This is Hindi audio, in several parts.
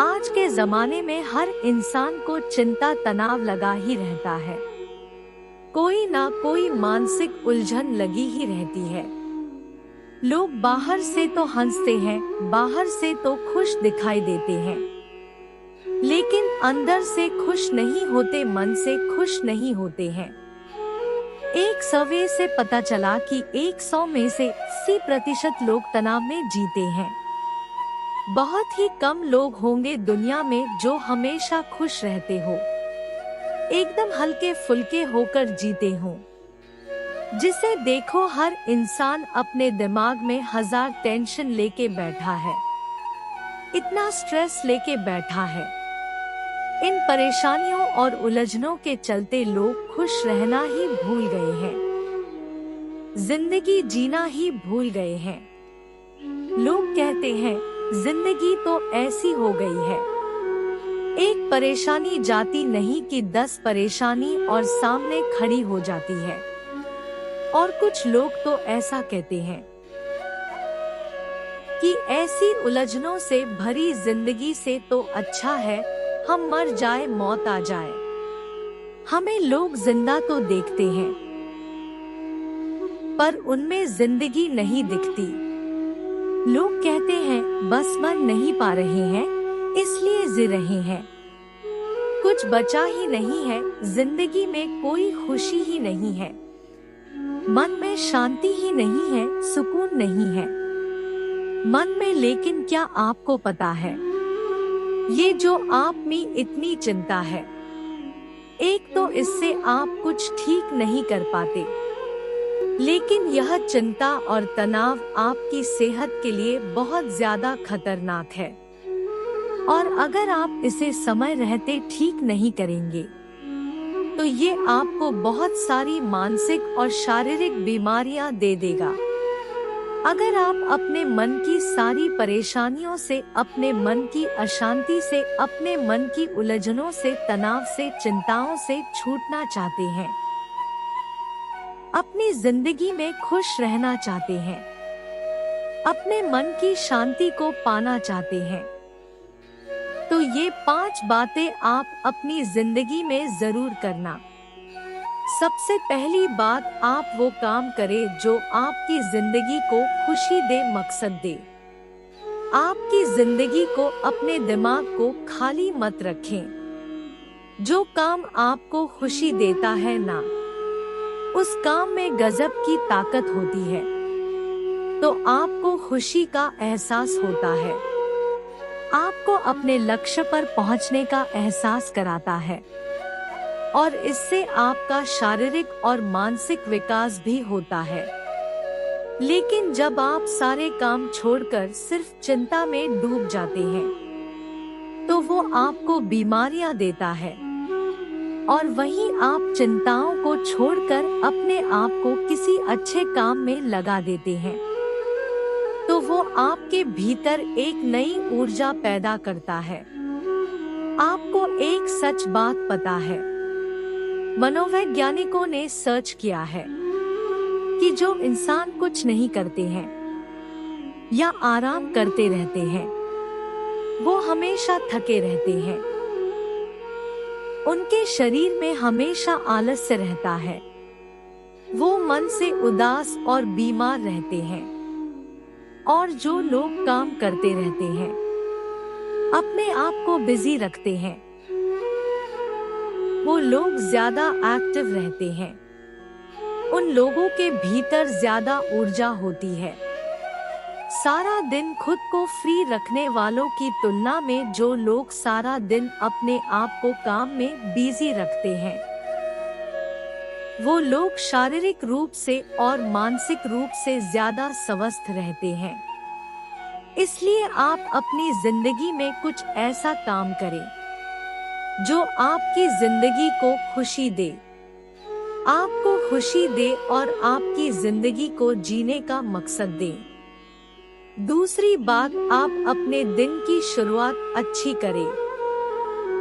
आज के जमाने में हर इंसान को चिंता तनाव लगा ही रहता है। कोई ना कोई मानसिक उलझन लगी ही रहती है। लोग बाहर से तो हंसते हैं, बाहर से तो खुश दिखाई देते हैं, लेकिन अंदर से खुश नहीं होते, मन से खुश नहीं होते हैं। एक सर्वे से पता चला कि 100 में से 80% लोग तनाव में जीते हैं। बहुत ही कम लोग होंगे दुनिया में जो हमेशा खुश रहते हो, एकदम हल्के फुल्के होकर जीते हो। जिसे देखो हर इंसान अपने दिमाग में 1000 टेंशन लेके बैठा है, इतना स्ट्रेस लेके बैठा है। इन परेशानियों और उलझनों के चलते लोग खुश रहना ही भूल गए हैं, जिंदगी जीना ही भूल गए हैं। लोग कहते हैं जिंदगी तो ऐसी हो गई है, एक परेशानी जाती नहीं कि 10 परेशानी और सामने खड़ी हो जाती है। और कुछ लोग तो ऐसा कहते हैं कि ऐसी उलझनों से भरी जिंदगी से तो अच्छा है हम मर जाए, मौत आ जाए। हमें लोग जिंदा तो देखते हैं, पर उनमें जिंदगी नहीं दिखती। लोग कहते हैं बस मर नहीं पा रहे हैं, इसलिए जी रहे हैं। कुछ बचा ही नहीं है, जिंदगी में कोई खुशी ही नहीं है, मन में शांति ही नहीं है, सुकून नहीं है मन में। लेकिन क्या आपको पता है, ये जो आप में इतनी चिंता है, एक तो इससे आप कुछ ठीक नहीं कर पाते, लेकिन यह चिंता और तनाव आपकी सेहत के लिए बहुत ज्यादा खतरनाक है। और अगर आप इसे समय रहते ठीक नहीं करेंगे तो ये आपको बहुत सारी मानसिक और शारीरिक बीमारियां दे देगा। अगर आप अपने मन की सारी परेशानियों से, अपने मन की अशांति से, अपने मन की उलझनों से, तनाव से, चिंताओं से छूटना चाहते हैं, अपनी जिंदगी में खुश रहना चाहते हैं, अपने मन की शांति को पाना चाहते हैं, तो ये 5 बातें आप अपनी जिंदगी में जरूर करना। सबसे पहली बात, आप वो काम करें जो आपकी जिंदगी को खुशी दे, मकसद दे। आपकी जिंदगी को, अपने दिमाग को खाली मत रखें। जो काम आपको खुशी देता है ना, उस काम में गजब की ताकत होती है, तो आपको खुशी का एहसास होता है, आपको अपने लक्ष्य पर पहुंचने का एहसास कराता है, और इससे आपका शारीरिक और मानसिक विकास भी होता है। लेकिन जब आप सारे काम छोड़कर सिर्फ चिंता में डूब जाते हैं, तो वो आपको बीमारियां देता है। और वहीं आप चिंताओं को छोड़कर अपने आप को किसी अच्छे काम में लगा देते हैं, तो वो आपके भीतर एक नई ऊर्जा पैदा करता है। आपको एक सच बात पता है, मनोवैज्ञानिकों ने सर्च किया है कि जो इंसान कुछ नहीं करते हैं या आराम करते रहते हैं, वो हमेशा थके रहते हैं, उनके शरीर में हमेशा आलस्य रहता है, वो मन से उदास और बीमार रहते हैं। और जो लोग काम करते रहते हैं, अपने आप को बिजी रखते हैं, वो लोग ज्यादा एक्टिव रहते हैं, उन लोगों के भीतर ज्यादा ऊर्जा होती है। सारा दिन खुद को फ्री रखने वालों की तुलना में जो लोग सारा दिन अपने आप को काम में बिजी रखते हैं, वो लोग शारीरिक रूप से और मानसिक रूप से ज्यादा स्वस्थ रहते हैं। इसलिए आप अपनी जिंदगी में कुछ ऐसा काम करें जो आपकी जिंदगी को खुशी दे, आपको खुशी दे और आपकी जिंदगी को जीने का मकसद दे। दूसरी बात, आप अपने दिन की शुरुआत अच्छी करें।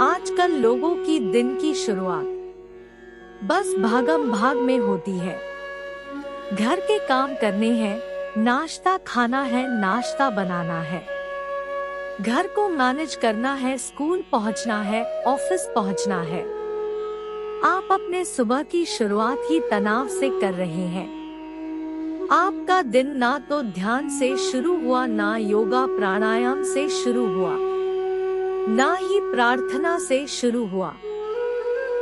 आजकल लोगों की दिन की शुरुआत बस भागम भाग में होती है। घर के काम करने हैं, नाश्ता खाना है, नाश्ता बनाना है, घर को मैनेज करना है, स्कूल पहुंचना है, ऑफिस पहुंचना है। आप अपने सुबह की शुरुआत ही तनाव से कर रहे हैं। आपका दिन ना तो ध्यान से शुरू हुआ, ना योगा प्राणायाम से शुरू हुआ, ना ही प्रार्थना से शुरू हुआ।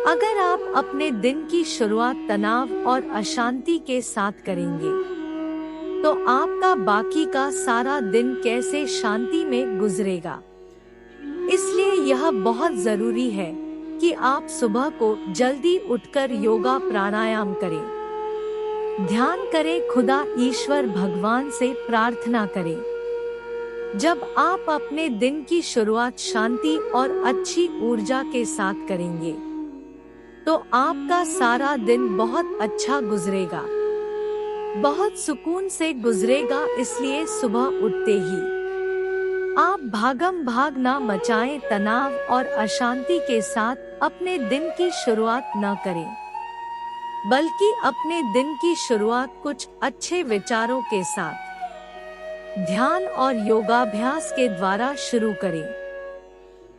अगर आप अपने दिन की शुरुआत तनाव और अशांति के साथ करेंगे, तो आपका बाकी का सारा दिन कैसे शांति में गुजरेगा। इसलिए यह बहुत जरूरी है कि आप सुबह को जल्दी उठकर योगा प्राणायाम करें, ध्यान करें, खुदा ईश्वर भगवान से प्रार्थना करें। जब आप अपने दिन की शुरुआत शांति और अच्छी ऊर्जा के साथ करेंगे, तो आपका सारा दिन बहुत अच्छा गुजरेगा, बहुत सुकून से गुजरेगा। इसलिए सुबह उठते ही आप भागम भाग ना मचाएं, तनाव और अशांति के साथ अपने दिन की शुरुआत न करें, बल्कि अपने दिन की शुरुआत कुछ अच्छे विचारों के साथ ध्यान और योगाभ्यास के द्वारा शुरू करें।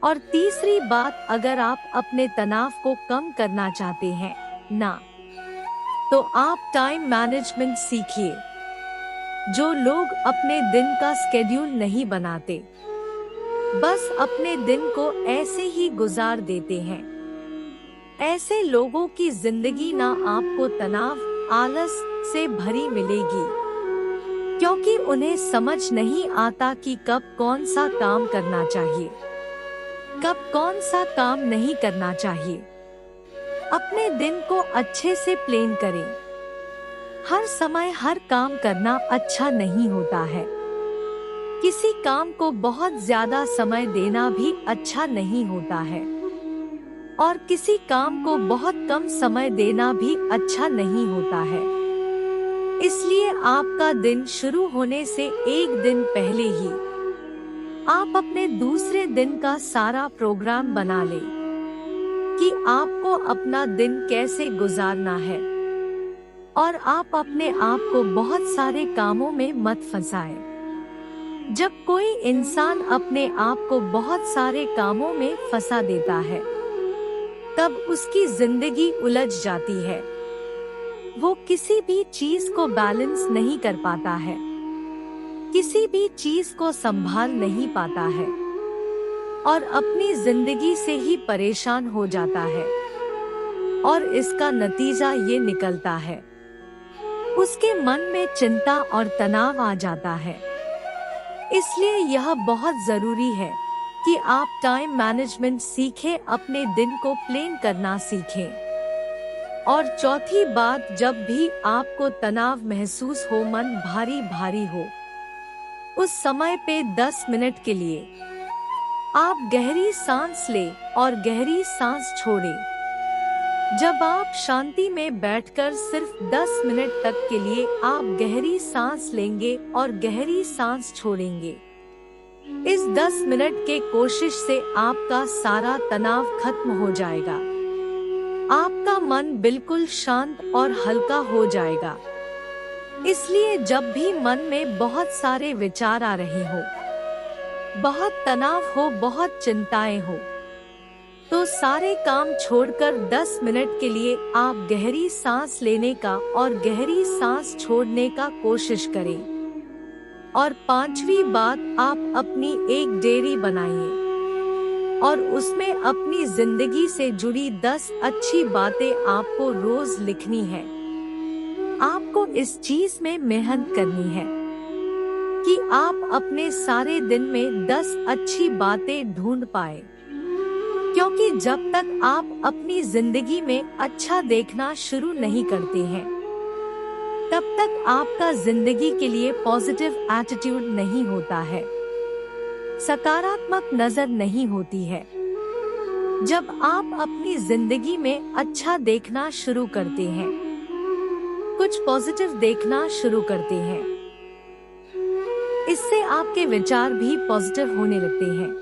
और तीसरी बात, अगर आप अपने तनाव को कम करना चाहते हैं ना, तो आप टाइम मैनेजमेंट सीखिए। जो लोग अपने दिन का स्केड्यूल नहीं बनाते, बस अपने दिन को ऐसे ही गुजार देते हैं, ऐसे लोगों की जिंदगी ना आपको तनाव, आलस से भरी मिलेगी, क्योंकि उन्हें समझ नहीं आता कि कब कौन सा काम करना चाहिए, कब कौन सा काम नहीं करना चाहिए। अपने दिन को अच्छे से प्लान करें। हर समय हर काम करना अच्छा नहीं होता है। किसी काम को बहुत ज्यादा समय देना भी अच्छा नहीं होता है, और किसी काम को बहुत कम समय देना भी अच्छा नहीं होता है। इसलिए आपका दिन शुरू होने से एक दिन पहले ही आप अपने दूसरे दिन का सारा प्रोग्राम बना लें कि आपको अपना दिन कैसे गुजारना है, और आप अपने आप को बहुत सारे कामों में मत फंसाएं। जब कोई इंसान अपने आप को बहुत सारे कामों में फंसा देता है, तब उसकी जिंदगी उलझ जाती है। वो किसी भी चीज को बैलेंस नहीं कर पाता है, किसी भी चीज को संभाल नहीं पाता है, और अपनी जिंदगी से ही परेशान हो जाता है। और इसका नतीजा ये निकलता है, उसके मन में चिंता और तनाव आ जाता है। इसलिए यह बहुत जरूरी है कि आप टाइम मैनेजमेंट सीखें, अपने दिन को प्लान करना सीखें। और चौथी बात, जब भी आपको तनाव महसूस हो, मन भारी भारी हो, उस समय पे 10 मिनट के लिए आप गहरी सांस लें और गहरी सांस छोड़ें। जब आप शांति में बैठकर सिर्फ 10 मिनट तक के लिए आप गहरी सांस लेंगे और गहरी सांस छोड़ेंगे, इस 10 मिनट के कोशिश से आपका सारा तनाव खत्म हो जाएगा। आपका मन बिल्कुल शांत और हल्का हो जाएगा। इसलिए जब भी मन में बहुत सारे विचार आ रहे हो, बहुत तनाव हो, बहुत चिंताएं हो, तो सारे काम छोड़कर 10 मिनट के लिए आप गहरी सांस लेने का और गहरी सांस छोड़ने का कोशिश करें। और पांचवी बात, आप अपनी एक डायरी बनाइए और उसमें अपनी जिंदगी से जुड़ी 10 अच्छी बातें आपको रोज लिखनी है। आपको इस चीज में मेहनत करनी है कि आप अपने सारे दिन में 10 अच्छी बातें ढूंढ पाए, क्योंकि जब तक आप अपनी जिंदगी में अच्छा देखना शुरू नहीं करते हैं, तब तक आपका जिंदगी के लिए पॉजिटिव एटीट्यूड नहीं होता है, सकारात्मक नजर नहीं होती है। जब आप अपनी जिंदगी में अच्छा देखना शुरू करते हैं, कुछ पॉजिटिव देखना शुरू करते हैं, इससे आपके विचार भी पॉजिटिव होने लगते हैं।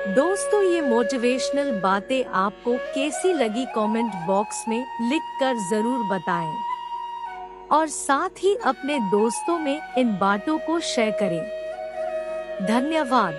दोस्तों, ये मोटिवेशनल बातें आपको कैसी लगी कमेंट बॉक्स में लिखकर जरूर बताएं, और साथ ही अपने दोस्तों में इन बातों को शेयर करें। धन्यवाद।